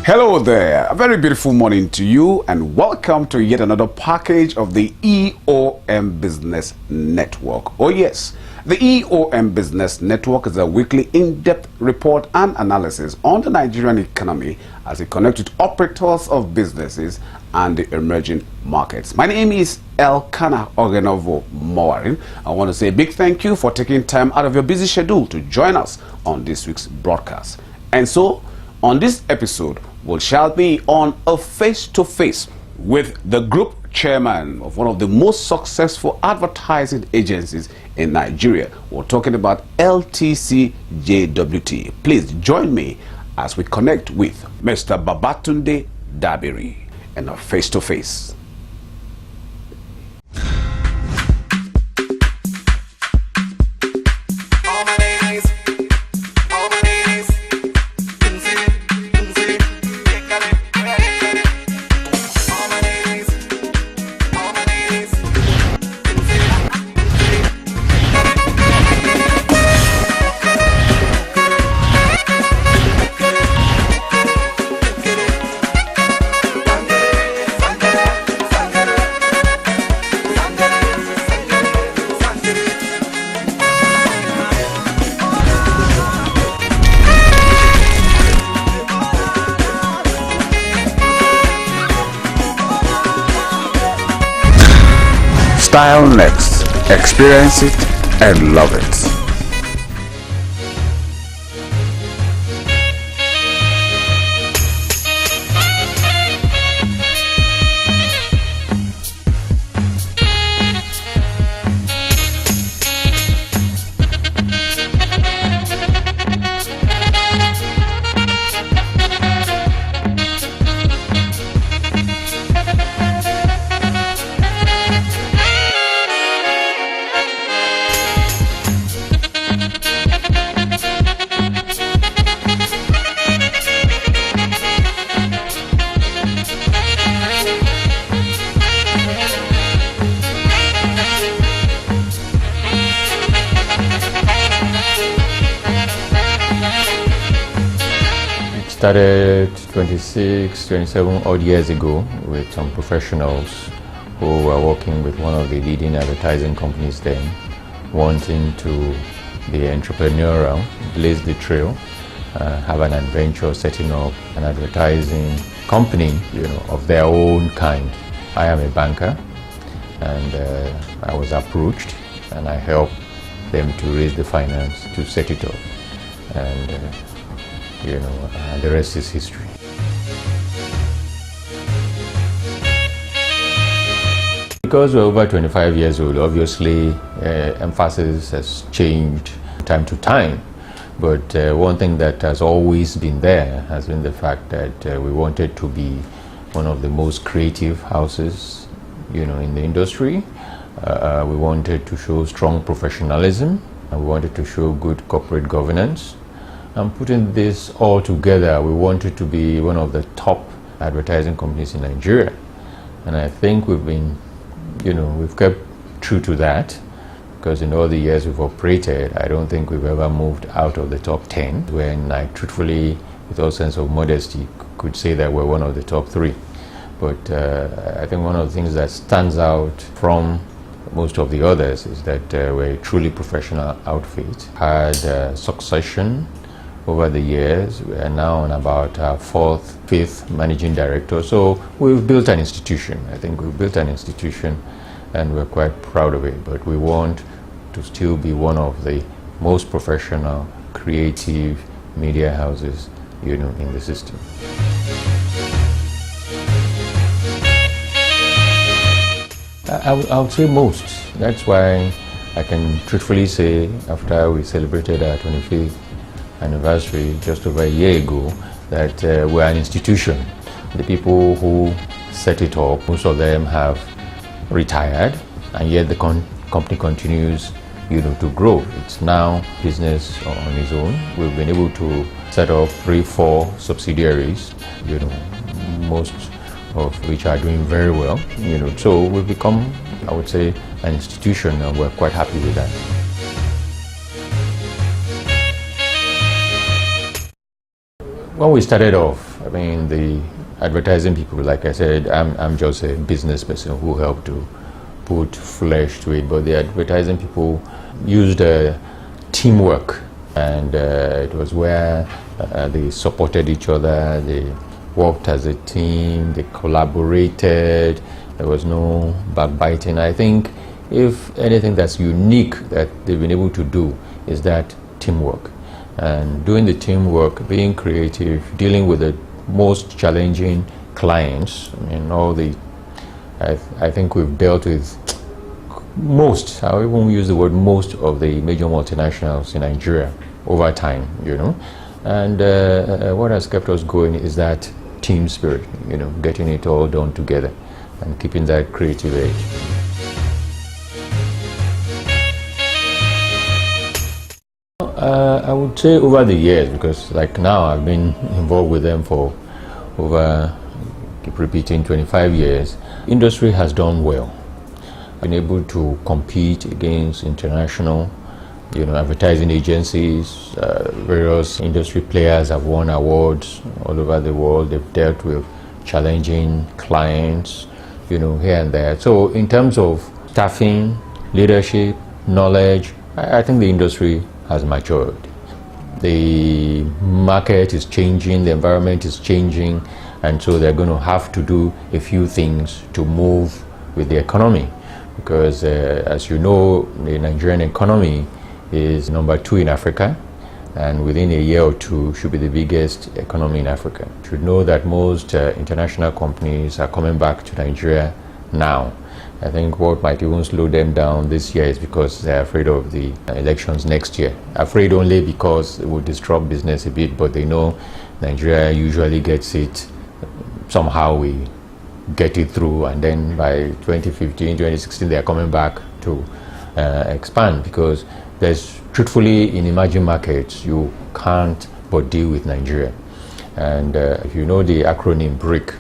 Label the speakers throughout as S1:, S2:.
S1: Hello there, a very beautiful morning to you and welcome to yet another package of the EOM Business Network. Oh yes, the EOM Business Network is a weekly in-depth report and analysis on the Nigerian economy as it connects with operators of businesses and the emerging markets. My name is Elkanah Ogenovo Mowarin. I want to say a big thank you for taking time out of your busy schedule to join us on this week's broadcast. And so, on this episode, we shall be on a face-to-face with the group chairman of one of the most successful advertising agencies in Nigeria. We're talking about LTC JWT. Please join me as we connect with Mr. Babatunde Dabiri in a face-to-face. Style next. Experience it and love it.
S2: Started 27 odd years ago with some professionals who were working with one of the leading advertising companies then, wanting to be entrepreneurial, blaze the trail, have an adventure setting up an advertising company, of their own kind. I am a banker, and I was approached, and I helped them to raise the finance to set it up, and the rest is history. Because we're over 25 years old, obviously emphasis has changed time to time. But one thing that has always been there has been the fact that we wanted to be one of the most creative houses, in the industry. We wanted to show strong professionalism, and we wanted to show good corporate governance. And putting this all together, we wanted to be one of the top advertising companies in Nigeria. And I think we've been, we've kept true to that, because in all the years we've operated, I don't think we've ever moved out of the top 10, when I truthfully, with all sense of modesty, could say that we're one of the top 3. But I think one of the things that stands out from most of the others is that we're a truly professional outfit. Had succession over the years. We are now on about our 4th, 5th managing director. So we've built an institution. I think we've built an institution, and we're quite proud of it. But we want to still be one of the most professional, creative media houses, in the system. I would say most. That's why I can truthfully say, after we celebrated our 25th anniversary just over a year ago, that we're an institution. The people who set it up, most of them have retired, and yet the company continues to grow. It's now business on its own. We've been able to set up 3-4 subsidiaries, most of which are doing very well. So we've become, I would say, an institution, and we're quite happy with that. When we started off, I mean, the advertising people, like I said, I'm just a business person who helped to put flesh to it, but the advertising people used teamwork, and it was where they supported each other, they worked as a team, they collaborated, there was no backbiting. I think if anything that's unique that they've been able to do is that teamwork. And doing the teamwork, being creative, dealing with the most challenging clients. I mean, I think we've dealt with most, I won't use the word most, of the major multinationals in Nigeria over time, And what has kept us going is that team spirit, getting it all done together and keeping that creative edge. I would say over the years, because like now I've been involved with them for over, keep repeating, 25 years. Industry has done well. Been able to compete against international, advertising agencies. Various industry players have won awards all over the world. They've dealt with challenging clients, here and there. So in terms of staffing, leadership, knowledge, I think the industry has matured. The market is changing, the environment is changing, and so they're going to have to do a few things to move with the economy. Because as you know, the Nigerian economy is number 2 in Africa, and within a year or two should be the biggest economy in Africa. You should know that most international companies are coming back to Nigeria now. I think what might even slow them down this year is because they're afraid of the elections next year. Afraid only because it will disrupt business a bit, but they know Nigeria usually gets it. Somehow we get it through, and then by 2015, 2016, they're coming back to expand, because there's, truthfully, in emerging markets, you can't but deal with Nigeria. And if you know the acronym BRIC,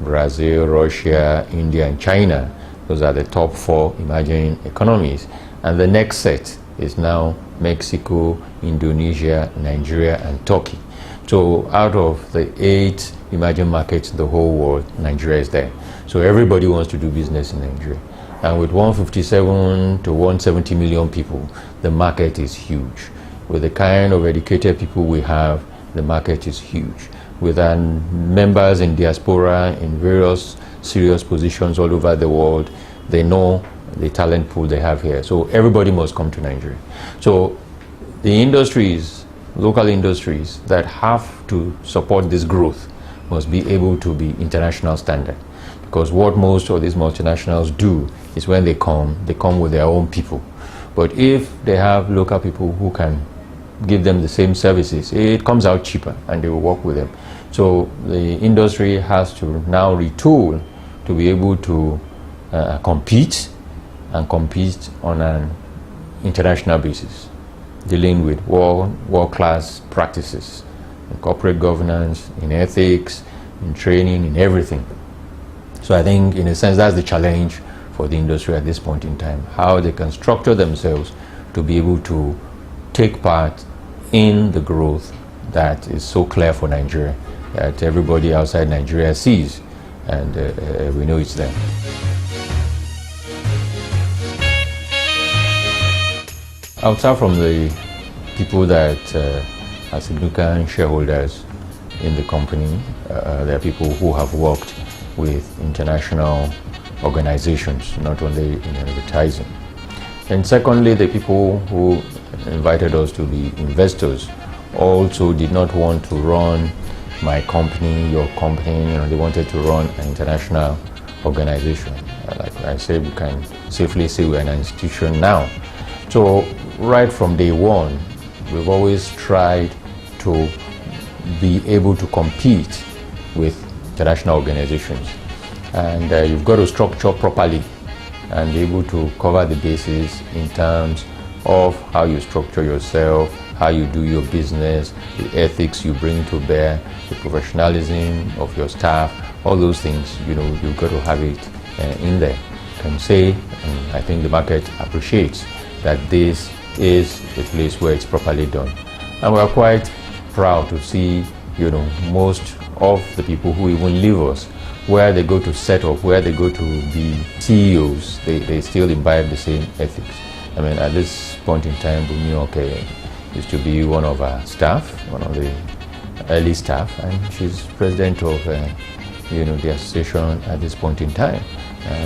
S2: Brazil, Russia, India, and China, those are the top 4 emerging economies. And the next set is now Mexico, Indonesia, Nigeria, and Turkey. So out of the 8 emerging markets in the whole world, Nigeria is there. So everybody wants to do business in Nigeria. And with 157 to 170 million people, the market is huge. With the kind of educated people we have, the market is huge. With our members in diaspora in various serious positions all over the world, they know the talent pool they have here. So everybody must come to Nigeria. So the industries, local industries that have to support this growth must be able to be international standard. Because what most of these multinationals do is when they come with their own people. But if they have local people who can give them the same services, it comes out cheaper and they will work with them. So the industry has to now retool to be able to compete on an international basis, dealing with world-class practices in corporate governance, in ethics, in training, in everything. So I think, in a sense, that's the challenge for the industry at this point in time, how they can structure themselves to be able to take part in the growth that is so clear for Nigeria, that everybody outside Nigeria sees, and we know it's there. I'll start from the people that are significant shareholders in the company. There are people who have worked with international organizations, not only in advertising. And secondly, the people who invited us to be investors also did not want to run my company, your company. They wanted to run an international organization. Like I said, we can safely say we're an institution now. So right from day one, we've always tried to be able to compete with international organizations. And you've got to structure properly and be able to cover the bases in terms of how you structure yourself, how you do your business, the ethics you bring to bear, the professionalism of your staff, all those things, you've got to have it in there. I can say, and I think the market appreciates, that this is a place where it's properly done. And we're quite proud to see, most of the people who even leave us, where they go to set up, where they go to be CEOs, they still imbibe the same ethics. I mean, at this point in time, Bumi used to be one of our staff, one of the early staff, and she's president of the association at this point in time.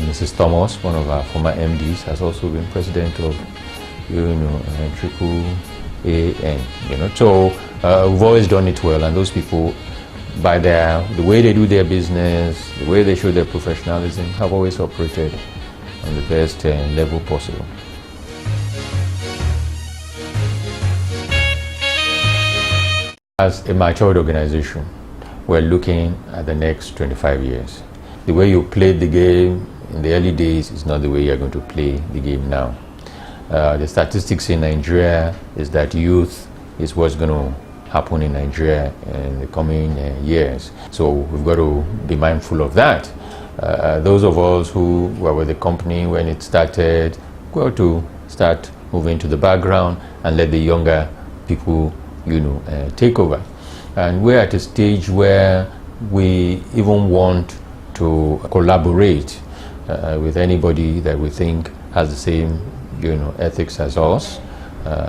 S2: Mrs. Thomas, one of our former MDs, has also been president of Triple AN. So we've always done it well, and those people, by the way they do their business, the way they show their professionalism, have always operated on the best level possible. As a matured organization, we're looking at the next 25 years. The way you played the game in the early days is not the way you're going to play the game now. The statistics in Nigeria is that youth is what's going to happen in Nigeria in the coming years. So we've got to be mindful of that. Those of us who were with the company when it started, got to start moving to the background and let the younger people take over. And we're at a stage where we even want to collaborate with anybody that we think has the same ethics as us,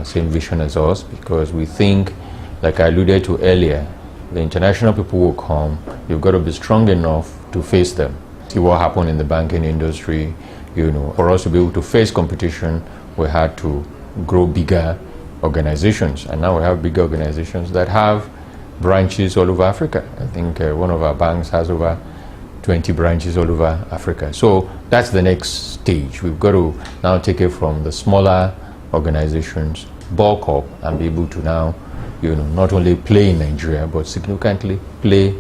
S2: same vision as us, because we think, like I alluded to earlier, the international people will come. You've got to be strong enough to face them. See what happened in the banking industry. For us to be able to face competition, we had to grow bigger organizations, and now we have bigger organizations that have branches all over Africa. I think one of our banks has over 20 branches all over Africa. So that's the next stage. We've got to now take it from the smaller organizations, bulk up, and be able to now not only play in Nigeria but significantly play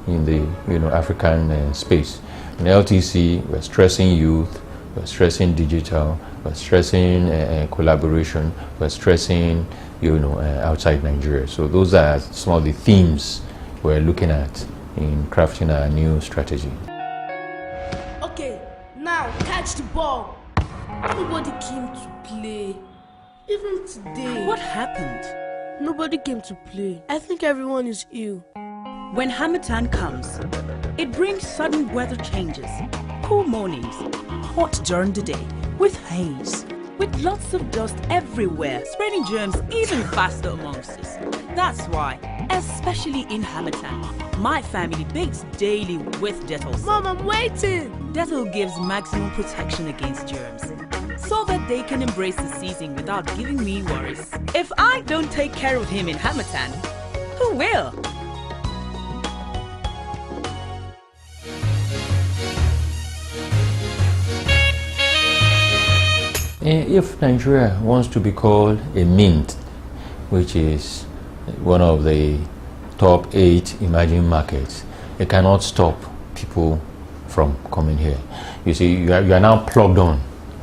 S2: in the African space. In LTC, we're stressing youth, we're stressing digital, we're stressing collaboration, we're stressing outside Nigeria. So those are some of the themes we're looking at in crafting our new strategy.
S3: Okay, now catch the ball. Nobody came to play. Even today.
S4: What happened?
S3: Nobody came to play. I think everyone is ill.
S4: When Harmattan comes, it brings sudden weather changes, cool mornings, hot during the day, with haze, with lots of dust everywhere, spreading germs even faster amongst us. That's why, especially in Harmattan, my family bathes daily with Dettol.
S3: Mom, I'm waiting!
S4: Dettol gives maximum protection against germs, so that they can embrace the season without giving me worries. If I don't take care of him in Harmattan, who will?
S2: If Nigeria wants to be called a mint, which is one of the top 8 emerging markets, it cannot stop people from coming here. You see, you are now plugged on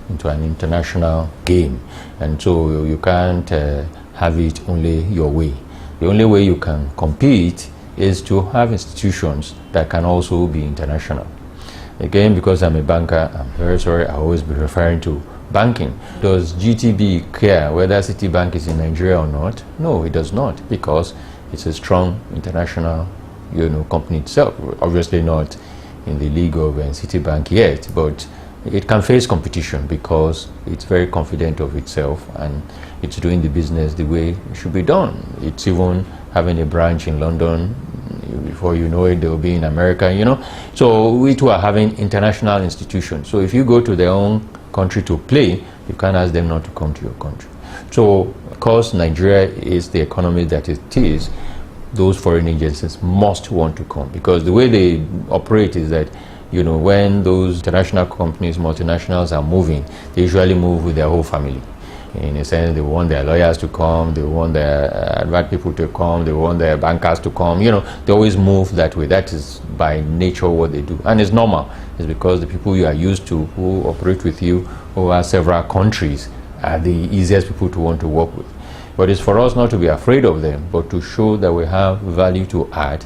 S2: into an international game, and so you can't have it only your way. The only way you can compete is to have institutions that can also be international. Again, because I'm a banker, I'm very sorry, I always be referring to banking. Does GTB care whether Citibank is in Nigeria or not? No, it does not, because it's a strong international company itself. Obviously not in the league of Citibank yet, but it can face competition because it's very confident of itself and it's doing the business the way it should be done. It's even having a branch in London. Before you know it, they'll be in America, So we too are having international institutions. So if you go to their own country to play, you can't ask them not to come to your country. So, of course, Nigeria is the economy that it is. Those foreign agencies must want to come, because the way they operate is that, when those international companies, multinationals are moving, they usually move with their whole family. In a sense, they want their lawyers to come, they want their advert people to come, they want their bankers to come. They always move that way. That is by nature what they do. And it's normal. It's because the people you are used to, who operate with you over several countries, are the easiest people to want to work with. But it's for us not to be afraid of them, but to show that we have value to add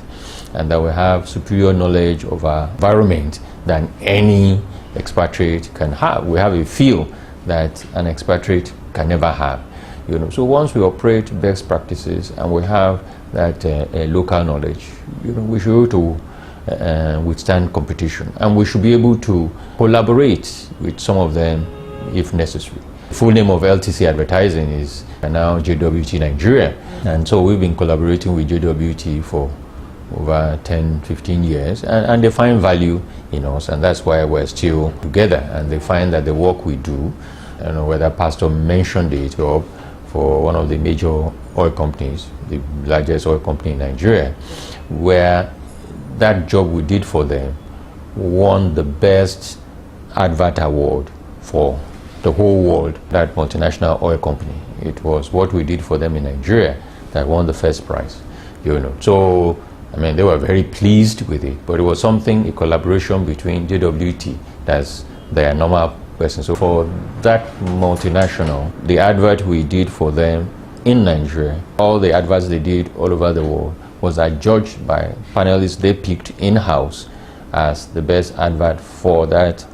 S2: and that we have superior knowledge of our environment than any expatriate can have. We have a feel that an expatriate can never have. So once we operate best practices and we have that local knowledge, we should be able to withstand competition, and we should be able to collaborate with some of them if necessary. The full name of LTC Advertising is now JWT Nigeria, and so we've been collaborating with JWT for over 10-15 years, and they find value in us, and that's why we're still together. And they find that the work we do, I don't know whether Pastor mentioned it, or for one of the major oil companies, the largest oil company in Nigeria, where that job we did for them won the best advert award for the whole world, that multinational oil company. It was what we did for them in Nigeria that won the first prize, So, I mean, they were very pleased with it, but it was something, a collaboration between JWT, that's their normal person. So for that multinational, the advert we did for them in Nigeria, all the adverts they did all over the world, was adjudged by panelists they picked in-house as the best advert for that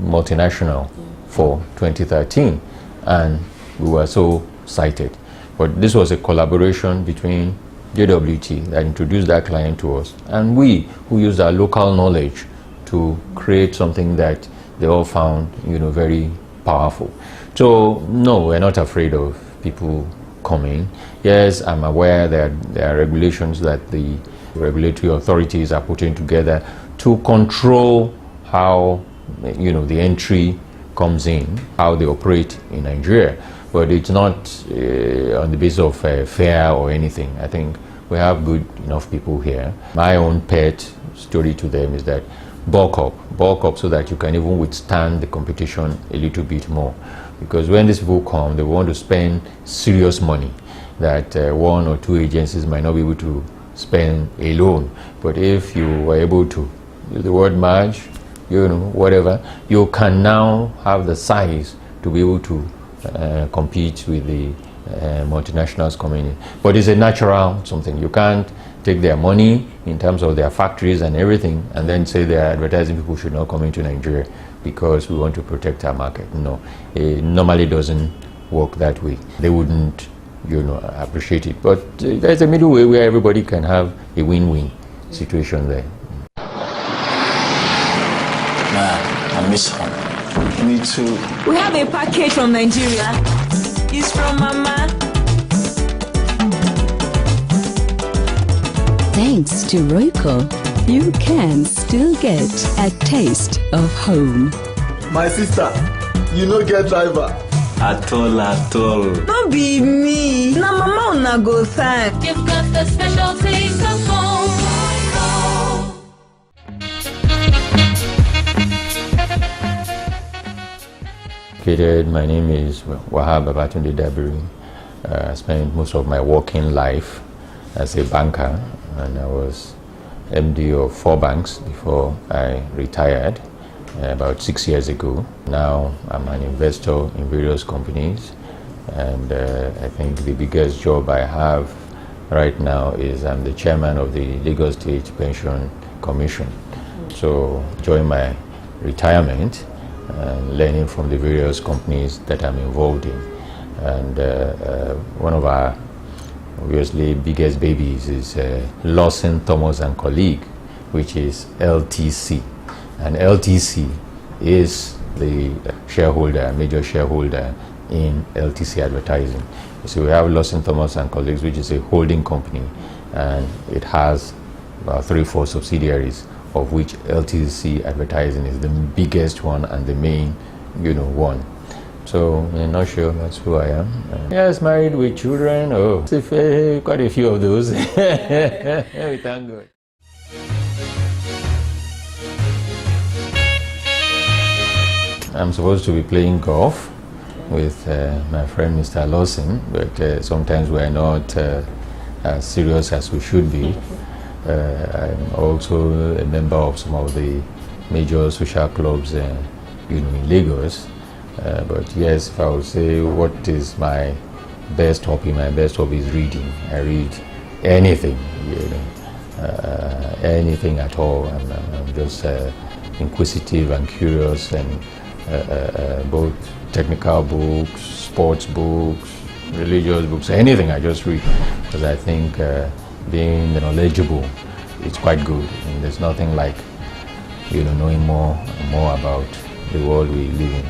S2: multinational for 2013, and we were so cited. But this was a collaboration between JWT that introduced that client to us, and we who used our local knowledge to create something that they all found, very powerful. So no, we're not afraid of people coming. Yes, I'm aware that there are regulations that the regulatory authorities are putting together to control how, the entry comes in, how they operate in Nigeria. But it's not on the basis of fear or anything. I think we have good enough people here. My own pet story to them is that bulk up so that you can even withstand the competition a little bit more. Because when these people come, they want to spend serious money that one or two agencies might not be able to spend alone. But if you were able to use the word merge, whatever, you can now have the size to be able to compete with the multinationals coming in. But it's a natural something. You can't take their money in terms of their factories and everything and then say their advertising people should not come into Nigeria because we want to protect our market. No, it normally doesn't work that way. They wouldn't, appreciate it. But there's a middle way where everybody can have a win-win situation there.
S5: Man, I miss home. Me too.
S6: We have a package from Nigeria. It's from Mama.
S7: Thanks to Royco, you can still get a taste of home.
S8: My sister, you no get driver.
S5: At all.
S6: No be me. Na Mama una go thank.
S9: You've got the special taste of home.
S2: My name is Wahab Babatunde Dabiri. I spent most of my working life as a banker, and I was MD of 4 banks before I retired about 6 years ago. Now I'm an investor in various companies, and I think the biggest job I have right now is I'm the chairman of the Lagos State Pension Commission. So during my retirement, learning from the various companies that I'm involved in. And one of our obviously biggest babies is Lawson, Thomas and Colleague, which is LTC. And LTC is the major shareholder in LTC Advertising. So we have Lawson, Thomas and Colleagues, which is a holding company, and it has about 3-4 subsidiaries, of which LTC Advertising is the biggest one and the main, one. So in a nutshell, that's who I am. Yes, married with children. Oh, quite a few of those. We thank God. I'm supposed to be playing golf with my friend Mr. Lawson, but sometimes we're not as serious as we should be. I'm also a member of some of the major social clubs in Lagos. But yes, if I would say what is my best hobby is reading. I read anything, anything at all. I'm just inquisitive and curious, and both technical books, sports books, religious books, anything I just read, because I think being knowledgeable is quite good. And there's nothing like knowing more and more about the world we live in.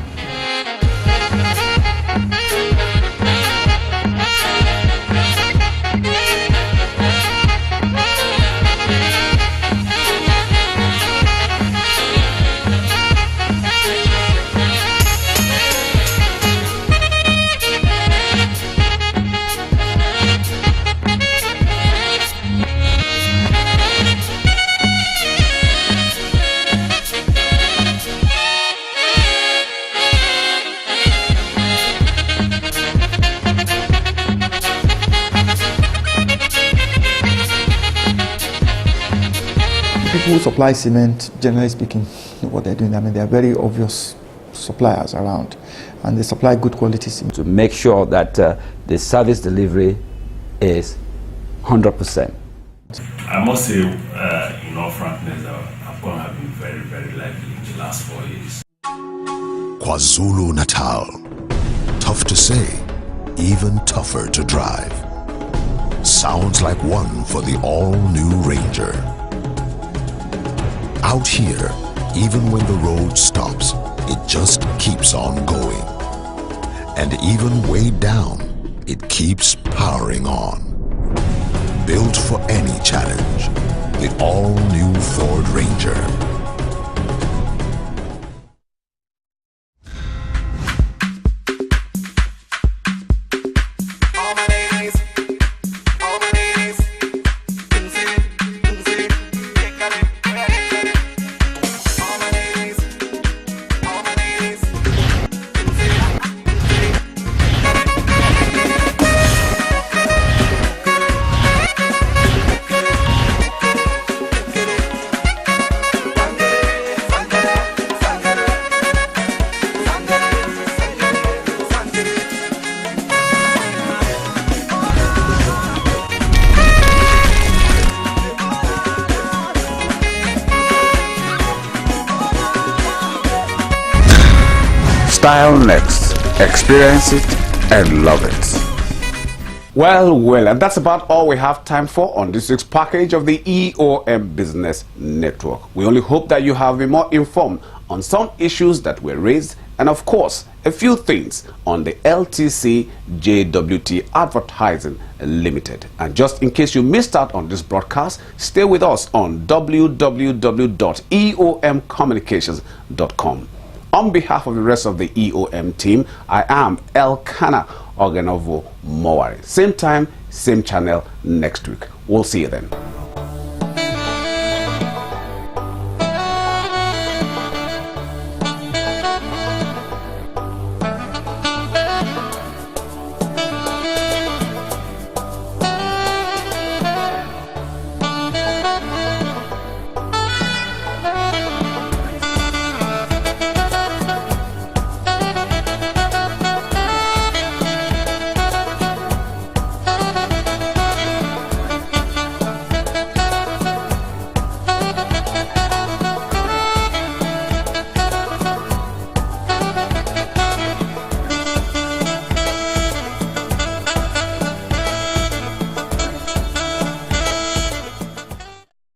S10: People who supply cement, generally speaking, know what they're doing. I mean, they are very obvious suppliers around, and they supply good quality cement.
S11: To make sure that the service delivery is 100%.
S5: I must say, in all frankness, APCON have been very, very lively in the last 4 years.
S12: KwaZulu Natal. Tough to say, even tougher to drive. Sounds like one for the all-new Ranger. Out here, even when the road stops, it just keeps on going. And even way down, it keeps powering on. Built for any challenge, the all-new Ford Ranger.
S1: Style next. Experience it and love it. Well, and that's about all we have time for on this week's package of the EOM Business Network. We only hope that you have been more informed on some issues that were raised, and of course, a few things on the LTC JWT Advertising Limited. And just in case you missed out on this broadcast, stay with us on www.eomcommunications.com. On behalf of the rest of the EOM team, I am Elkanah Ogenovo Mowari. Same time, same channel next week. We'll see you then.